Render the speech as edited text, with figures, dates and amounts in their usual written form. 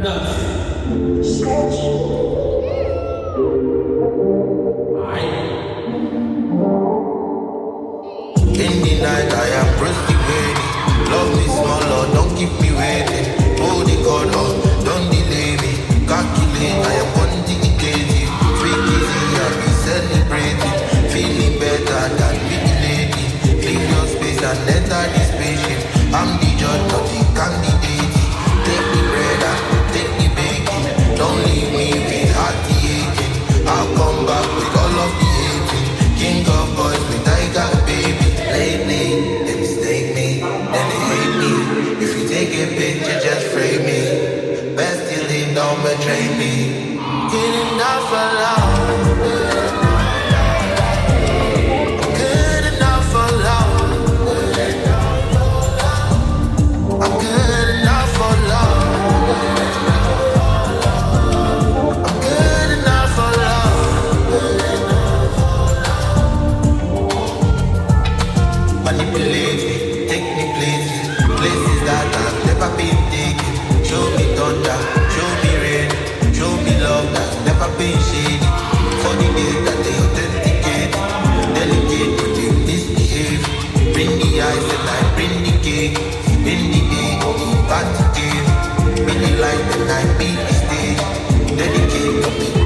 In the night, I am prostituted. Love me small, Lord, don't keep me waiting. Hold the cord, Lord, don't delay me. Calculate, I am quantitative. Freak easy, I'll be celebrating. Feeling better than big lady. Leave your space and enter this spaceship. I'm the judge, not the candidate. Take the bread and take the bacon. Don't leave me with hearty aching. I'll come back with all of the hating. King of boys with tiger baby. Lately, they mistake me, then they hate me. If you take a picture, just frame me. Best till they don't betray me. Good enough for love. Good enough for love. I'm good enough for love. I'm good enough for love. Manipulate me, take me places, places that I've never been taken. Show me thunder, show me rain, show me love that's never been shady. For the days that they authenticate, delicate when they misbehave. Bring the ice and I bring the cake. Bring the day, the party game. Bring the light and I beat the stage. Dedicate to me.